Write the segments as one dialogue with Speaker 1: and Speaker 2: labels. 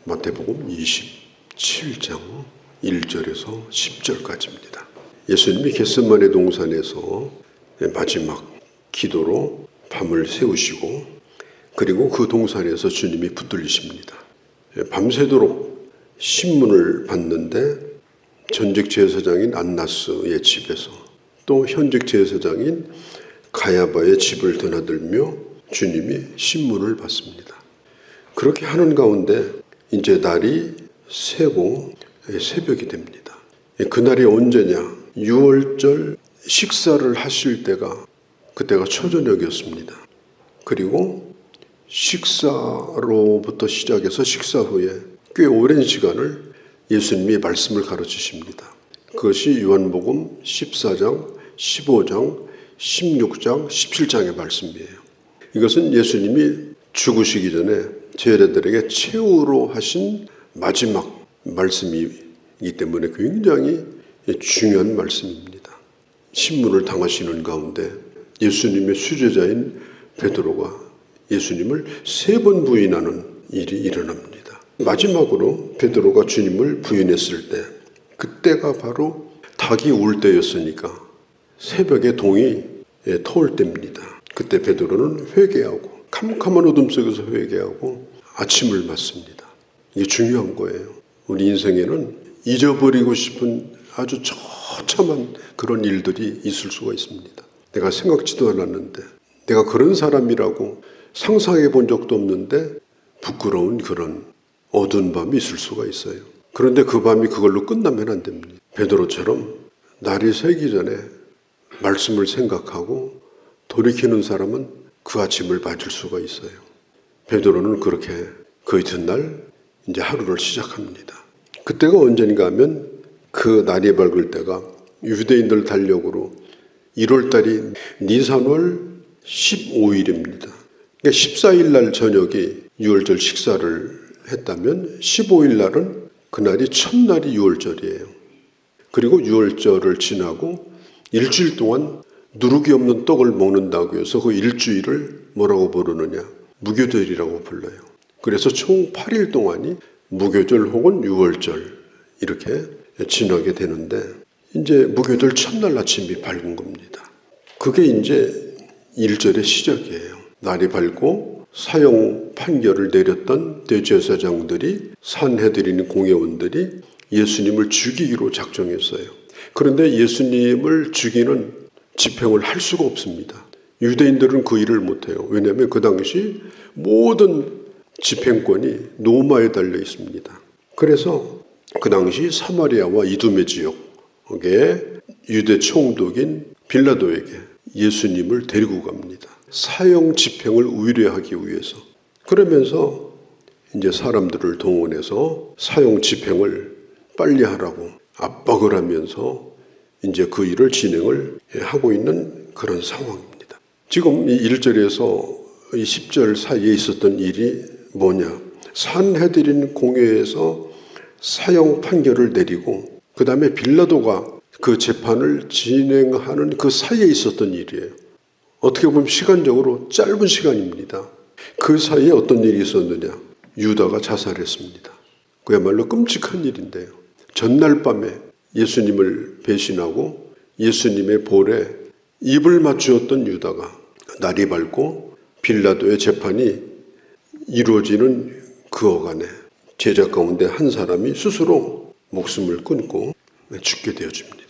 Speaker 1: 마태복음 27장 1절에서 10절까지입니다. 예수님이 겟세마네 동산에서 마지막 기도로 밤을 새우시고 그리고 그 동산에서 주님이 붙들리십니다. 밤새도록 신문을 봤는데 전직 제사장인 안나스의 집에서 또 현직 제사장인 가야바의 집을 드나들며 주님이 신문을 받습니다. 그렇게 하는 가운데 이제 날이 새고 새벽이 됩니다. 그날이 언제냐? 6월절 식사를 하실 때가 그때가 초저녁이었습니다. 그리고 식사로부터 시작해서 식사 후에 꽤 오랜 시간을 예수님이 말씀을 가르치십니다. 그것이 요한복음 14장, 15장, 16장, 17장의 말씀이에요. 이것은 예수님이 죽으시기 전에 제자들에게 최후로 하신 마지막 말씀이기 때문에 굉장히 중요한 말씀입니다. 신문을 당하시는 가운데 예수님의 수제자인 베드로가 예수님을 3번 부인하는 일이 일어납니다. 마지막으로 베드로가 주님을 부인했을 때 그때가 바로 닭이 울 때였으니까 새벽에 동이 터올 때입니다. 그때 베드로는 회개하고 캄캄한 어둠 속에서 회개하고 아침을 맞습니다. 이게 중요한 거예요. 우리 인생에는 잊어버리고 싶은 아주 처참한 그런 일들이 있을 수가 있습니다. 내가 생각지도 않았는데 내가 그런 사람이라고 상상해 본 적도 없는데 부끄러운 그런 어두운 밤이 있을 수가 있어요. 그런데 그 밤이 그걸로 끝나면 안 됩니다. 베드로처럼 날이 새기 전에 말씀을 생각하고 돌이키는 사람은 그 아침을 맞을 수가 있어요. 베드로는 그렇게 그 이튿날 이제 하루를 시작합니다. 그때가 언젠가 하면 그 날이 밝을 때가 유대인들 달력으로 1월달이 니산월 15일입니다. 그러니까 14일 날 저녁이 6월절 식사를 했다면 15일 날은 그날이 첫날이 6월절이에요. 그리고 6월절을 지나고 일주일 동안 누룩이 없는 떡을 먹는다고 해서 그 일주일을 뭐라고 부르느냐? 무교절이라고 불러요. 그래서 총 8일 동안이 무교절 혹은 6월절 이렇게 지나게 되는데 이제 무교절 첫날 아침이 밝은 겁니다. 그게 이제 1절의 시작이에요. 날이 밝고 사형 판결을 내렸던 대제사장들이 산헤드린 공회원들이 예수님을 죽이기로 작정했어요. 그런데 예수님을 죽이는 집행을 할 수가 없습니다. 유대인들은 그 일을 못해요. 왜냐하면 그 당시 모든 집행권이 로마에 달려 있습니다. 그래서 그 당시 사마리아와 이두메 지역의 유대 총독인 빌라도에게 예수님을 데리고 갑니다. 사형 집행을 의뢰하기 위해서. 그러면서 이제 사람들을 동원해서 사형 집행을 빨리 하라고 압박을 하면서 이제 그 일을 진행을 하고 있는 그런 상황입니다. 지금 이 1절에서 이 10절 사이에 있었던 일이 뭐냐? 산헤드린 공회에서 사형 판결을 내리고 그 다음에 빌라도가 그 재판을 진행하는 그 사이에 있었던 일이에요. 어떻게 보면 시간적으로 짧은 시간입니다. 그 사이에 어떤 일이 있었느냐? 유다가 자살했습니다. 그야말로 끔찍한 일인데요. 전날 밤에 예수님을 배신하고 예수님의 볼에 입을 맞추었던 유다가 날이 밝고 빌라도의 재판이 이루어지는 그 어간에 제자 가운데 한 사람이 스스로 목숨을 끊고 죽게 되어집니다.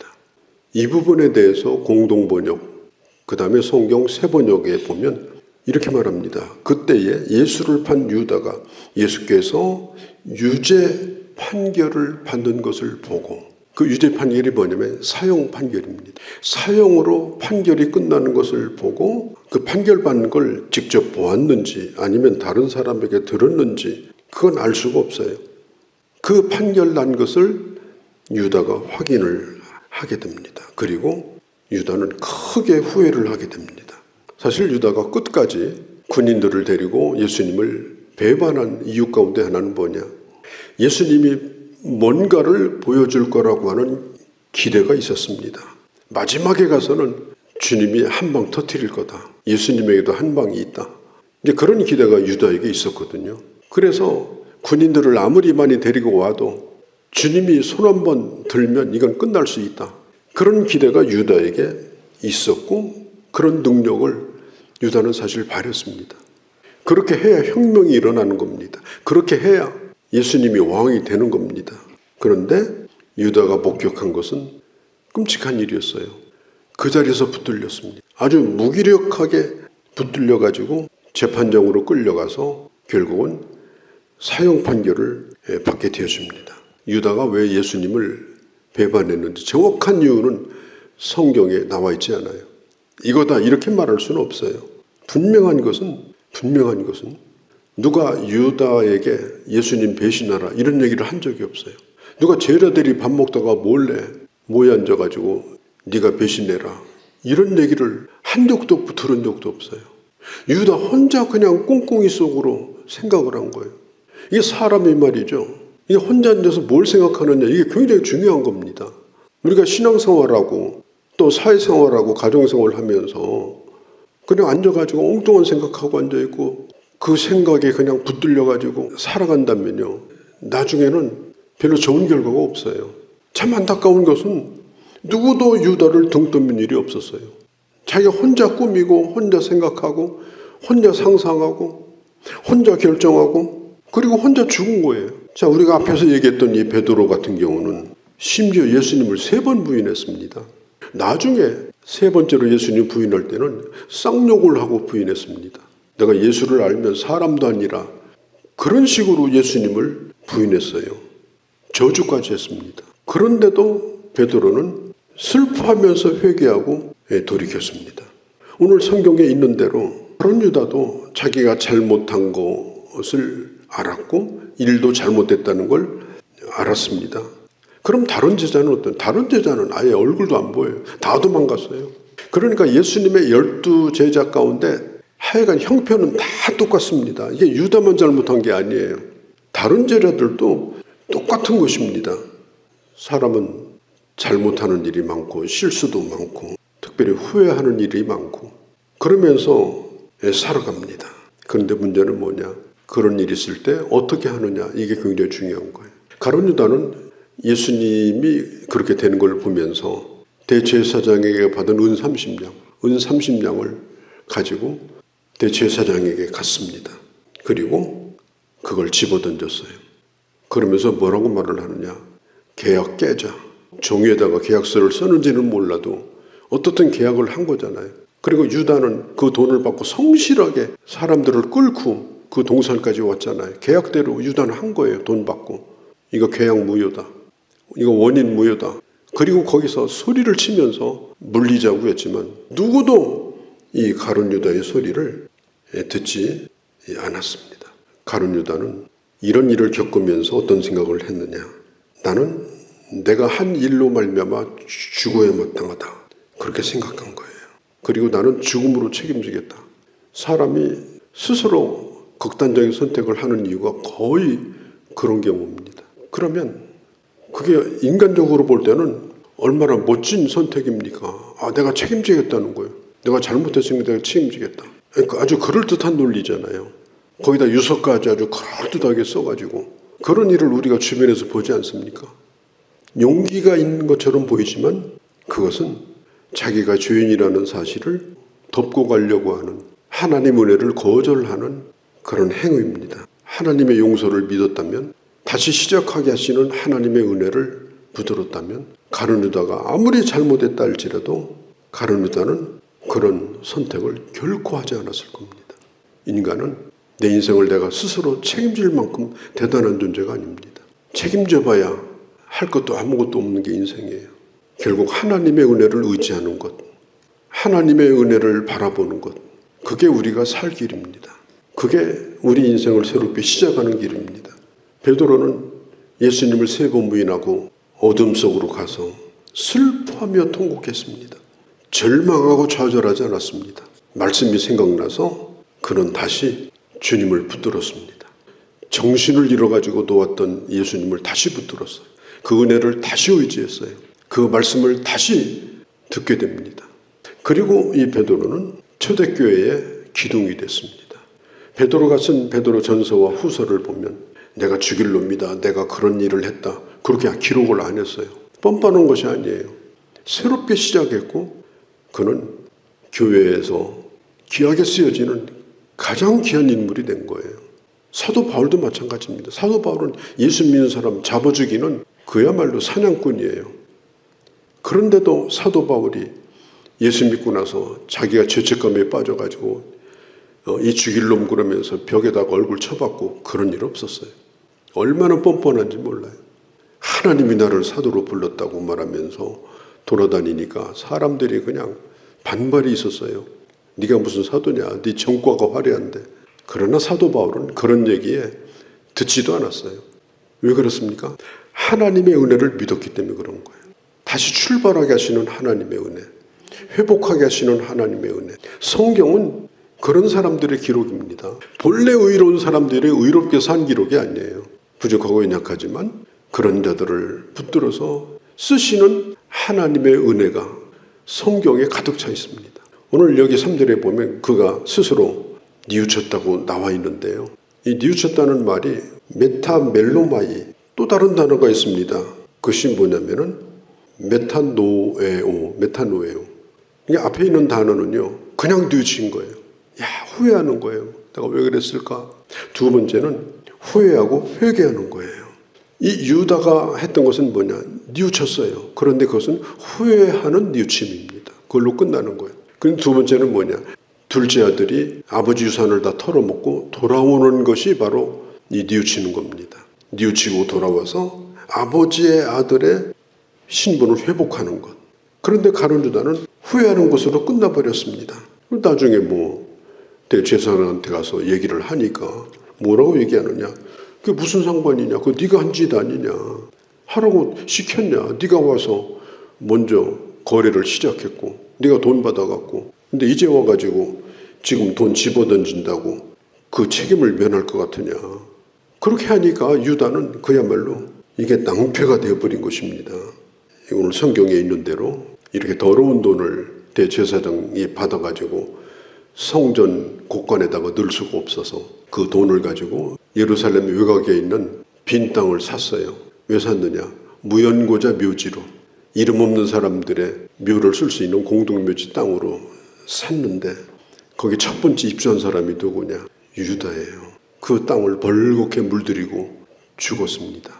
Speaker 1: 이 부분에 대해서 공동번역, 그 다음에 성경 세번역에 보면 이렇게 말합니다. 그때에 예수를 판 유다가 예수께서 유죄 판결을 받는 것을 보고, 그 유죄 판결이 뭐냐면 사형 판결입니다. 사형으로 판결이 끝나는 것을 보고 그 판결 받는 걸 직접 보았는지 아니면 다른 사람에게 들었는지 그건 알 수가 없어요. 그 판결 난 것을 유다가 확인을 하게 됩니다. 그리고 유다는 크게 후회를 하게 됩니다. 사실 유다가 끝까지 군인들을 데리고 예수님을 배반한 이유 가운데 하나는 뭐냐? 예수님이 뭔가를 보여줄 거라고 하는 기대가 있었습니다. 마지막에 가서는 주님이 한 방 터뜨릴 거다. 예수님에게도 한 방이 있다. 이제 그런 기대가 유다에게 있었거든요. 그래서 군인들을 아무리 많이 데리고 와도 주님이 손 한번 들면 이건 끝날 수 있다. 그런 기대가 유다에게 있었고 그런 능력을 유다는 사실 발휘했습니다. 그렇게 해야 혁명이 일어나는 겁니다. 그렇게 해야 예수님이 왕이 되는 겁니다. 그런데 유다가 목격한 것은 끔찍한 일이었어요. 그 자리에서 붙들렸습니다. 아주 무기력하게 붙들려가지고 재판장으로 끌려가서 결국은 사형 판결을 받게 되어집니다. 유다가 왜 예수님을 배반했는지 정확한 이유는 성경에 나와 있지 않아요. 이거다 이렇게 말할 수는 없어요. 분명한 것은 누가 유다에게 예수님 배신하라 이런 얘기를 한 적이 없어요. 누가 제자들이 밥 먹다가 몰래 모여 앉아가지고 네가 배신해라 이런 얘기를 한 적도 없고 들은 적도 없어요. 유다 혼자 그냥 꽁꽁이 속으로 생각을 한 거예요. 이게 사람이 말이죠. 이게 혼자 앉아서 뭘 생각하느냐 이게 굉장히 중요한 겁니다. 우리가 신앙생활하고 또 사회생활하고 가정생활을 하면서 그냥 앉아가지고 엉뚱한 생각하고 앉아있고 그 생각에 그냥 붙들려가지고 살아간다면요. 나중에는 별로 좋은 결과가 없어요. 참 안타까운 것은 누구도 유다를 등 떠민 일이 없었어요. 자기가 혼자 꾸미고 혼자 생각하고 혼자 상상하고 혼자 결정하고 그리고 혼자 죽은 거예요. 자, 우리가 앞에서 얘기했던 이 베드로 같은 경우는 심지어 예수님을 3번 부인했습니다. 나중에 3번째로 예수님 부인할 때는 쌍욕을 하고 부인했습니다. 내가 예수를 알면 사람도 아니라 그런 식으로 예수님을 부인했어요. 저주까지 했습니다. 그런데도 베드로는 슬퍼하면서 회개하고 돌이켰습니다. 오늘 성경에 있는 대로 그런 유다도 자기가 잘못한 것을 알았고 일도 잘못됐다는 걸 알았습니다. 그럼 다른 제자는 어떤? 다른 제자는 아예 얼굴도 안 보여요. 다 도망갔어요. 그러니까 예수님의 12제자 가운데 하여간 형편은 다 똑같습니다. 이게 유다만 잘못한 게 아니에요. 다른 제자들도 똑같은 것입니다. 사람은 잘못하는 일이 많고 실수도 많고 특별히 후회하는 일이 많고 그러면서 살아갑니다. 그런데 문제는 뭐냐? 그런 일이 있을 때 어떻게 하느냐 이게 굉장히 중요한 거예요. 가룟 유다는 예수님이 그렇게 되는 걸 보면서 대제사장에게 받은 은 30냥을 가지고 대제사장에게 갔습니다. 그리고 그걸 집어던졌어요. 그러면서 뭐라고 말을 하느냐? 계약 깨자. 종이에다가 계약서를 썼는지는 몰라도 어떻든 계약을 한 거잖아요. 그리고 유다는 그 돈을 받고 성실하게 사람들을 끌고 그 동산까지 왔잖아요. 계약대로 유다는 한 거예요. 돈 받고. 이거 계약 무효다. 이거 원인 무효다. 그리고 거기서 소리를 치면서 물리자고 했지만 누구도 이 가룟 유다의 소리를 듣지 않았습니다. 가룟 유다는 이런 일을 겪으면서 어떤 생각을 했느냐. 나는 내가 한 일로 말미암아 죽어야 마땅하다. 그렇게 생각한 거예요. 그리고 나는 죽음으로 책임지겠다. 사람이 스스로 극단적인 선택을 하는 이유가 거의 그런 경우입니다. 그러면 그게 인간적으로 볼 때는 얼마나 멋진 선택입니까? 아, 내가 책임지겠다는 거예요. 내가 잘못했으니까 내가 책임지겠다. 그러니까 아주 그럴듯한 논리잖아요. 거기다 유서까지 아주 그럴듯하게 써가지고 그런 일을 우리가 주변에서 보지 않습니까? 용기가 있는 것처럼 보이지만 그것은 자기가 죄인이라는 사실을 덮고 가려고 하는 하나님의 은혜를 거절하는 그런 행위입니다. 하나님의 용서를 믿었다면 다시 시작하게 하시는 하나님의 은혜를 붙들었다면 가룟 유다가 아무리 잘못했다 할지라도 가룟 유다는 그런 선택을 결코 하지 않았을 겁니다. 인간은 내 인생을 내가 스스로 책임질 만큼 대단한 존재가 아닙니다. 책임져봐야 할 것도 아무것도 없는 게 인생이에요. 결국 하나님의 은혜를 의지하는 것, 하나님의 은혜를 바라보는 것, 그게 우리가 살 길입니다. 그게 우리 인생을 새롭게 시작하는 길입니다. 베드로는 예수님을 3번 부인하고 어둠 속으로 가서 슬퍼하며 통곡했습니다. 절망하고 좌절하지 않았습니다. 말씀이 생각나서 그는 다시 주님을 붙들었습니다. 정신을 잃어가지고 놓았던 예수님을 다시 붙들었어요. 그 은혜를 다시 의지했어요. 그 말씀을 다시 듣게 됩니다. 그리고 이 베드로는 초대교회의 기둥이 됐습니다. 베드로가 쓴 베드로 전서와 후서를 보면 내가 죽일 놈이다, 내가 그런 일을 했다, 그렇게 기록을 안 했어요. 뻔뻔한 것이 아니에요. 새롭게 시작했고 그는 교회에서 귀하게 쓰여지는 가장 귀한 인물이 된 거예요. 사도 바울도 마찬가지입니다. 사도 바울은 예수 믿는 사람 잡아 죽이는 그야말로 사냥꾼이에요. 그런데도 사도 바울이 예수 믿고 나서 자기가 죄책감에 빠져가지고 이 죽일 놈 그러면서 벽에다가 얼굴 쳐박고 그런 일 없었어요. 얼마나 뻔뻔한지 몰라요. 하나님이 나를 사도로 불렀다고 말하면서 돌아다니니까 사람들이 그냥 반발이 있었어요. 네가 무슨 사도냐, 네 전과가 화려한데. 그러나 사도 바울은 그런 얘기에 듣지도 않았어요. 왜 그렇습니까? 하나님의 은혜를 믿었기 때문에 그런 거예요. 다시 출발하게 하시는 하나님의 은혜, 회복하게 하시는 하나님의 은혜. 성경은 그런 사람들의 기록입니다. 본래 의로운 사람들이 의롭게 산 기록이 아니에요. 부족하고 연약하지만 그런 자들을 붙들어서 쓰시는 하나님의 은혜가 성경에 가득 차 있습니다. 오늘 여기 3절에 보면 그가 스스로 뉘우쳤다고 나와 있는데요. 이 뉘우쳤다는 말이 메타멜로마이, 또 다른 단어가 있습니다. 그것이 뭐냐면은 메타노에오. 이게 앞에 있는 단어는요, 그냥 뉘우친 거예요. 후회하는 거예요. 내가 왜 그랬을까? 두 번째는 후회하고 회개하는 거예요. 이 유다가 했던 것은 뭐냐? 뉘우쳤어요. 그런데 그것은 후회하는 뉘우침입니다. 그걸로 끝나는 거예요. 그럼 두 번째는 뭐냐? 둘째 아들이 아버지 유산을 다 털어먹고 돌아오는 것이 바로 이 뉘우치는 겁니다. 뉘우치고 돌아와서 아버지의 아들의 신분을 회복하는 것. 그런데 가룟 유다는 후회하는 것으로 끝나버렸습니다. 나중에 대제사장한테 가서 얘기를 하니까 뭐라고 얘기하느냐? 그게 무슨 상관이냐? 그거 네가 한 짓 아니냐? 하라고 시켰냐? 네가 와서 먼저 거래를 시작했고 네가 돈 받아갖고 근데 이제 와가지고 지금 돈 집어던진다고 그 책임을 면할 것 같으냐? 그렇게 하니까 유다는 그야말로 이게 낭패가 되어버린 것입니다. 오늘 성경에 있는 대로 이렇게 더러운 돈을 대제사장이 받아가지고 성전 곳간에다가 넣을 수가 없어서 그 돈을 가지고 예루살렘 외곽에 있는 빈 땅을 샀어요. 왜 샀느냐? 무연고자 묘지로 이름 없는 사람들의 묘를 쓸 수 있는 공동묘지 땅으로 샀는데 거기 첫 번째 입주한 사람이 누구냐? 유다예요. 그 땅을 벌겋게 물들이고 죽었습니다.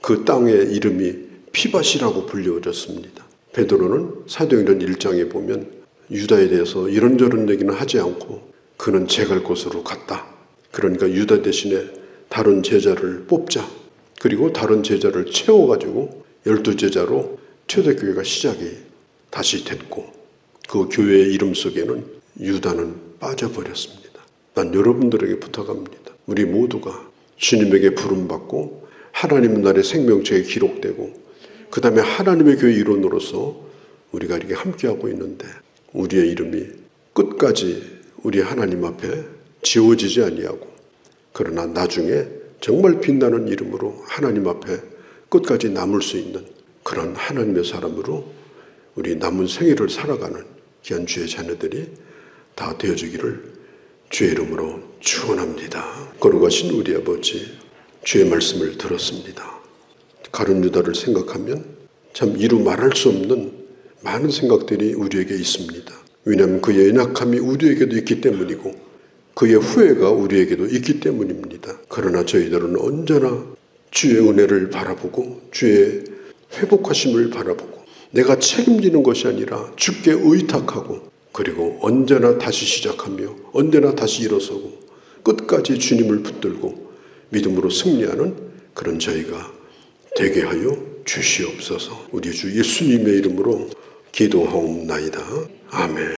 Speaker 1: 그 땅의 이름이 피밭이라고 불려졌습니다. 베드로는 사도행전 1장에 보면 유다에 대해서 이런저런 얘기는 하지 않고 그는 제갈 곳으로 갔다. 그러니까 유다 대신에 다른 제자를 뽑자. 그리고 다른 제자를 채워가지고 12제자로 초대교회가 시작이 다시 됐고 그 교회의 이름 속에는 유다는 빠져버렸습니다. 난 여러분들에게 부탁합니다. 우리 모두가 주님에게 부름받고 하나님 나라의 생명책에 기록되고 그 다음에 하나님의 교회 일원으로서 우리가 이렇게 함께하고 있는데 우리의 이름이 끝까지 우리 하나님 앞에 지워지지 아니하고 그러나 나중에 정말 빛나는 이름으로 하나님 앞에 끝까지 남을 수 있는 그런 하나님의 사람으로 우리 남은 생애를 살아가는 귀한 주의 자녀들이 다 되어주기를 주의 이름으로 축원합니다. 거룩하신 우리 아버지, 주의 말씀을 들었습니다. 가룟 유다를 생각하면 참 이루 말할 수 없는 많은 생각들이 우리에게 있습니다. 왜냐하면 그의 연약함이 우리에게도 있기 때문이고 그의 후회가 우리에게도 있기 때문입니다. 그러나 저희들은 언제나 주의 은혜를 바라보고 주의 회복하심을 바라보고 내가 책임지는 것이 아니라 주께 의탁하고 그리고 언제나 다시 시작하며 언제나 다시 일어서고 끝까지 주님을 붙들고 믿음으로 승리하는 그런 저희가 되게 하여 주시옵소서. 우리 주 예수님의 이름으로 기도하옵나이다. 아멘.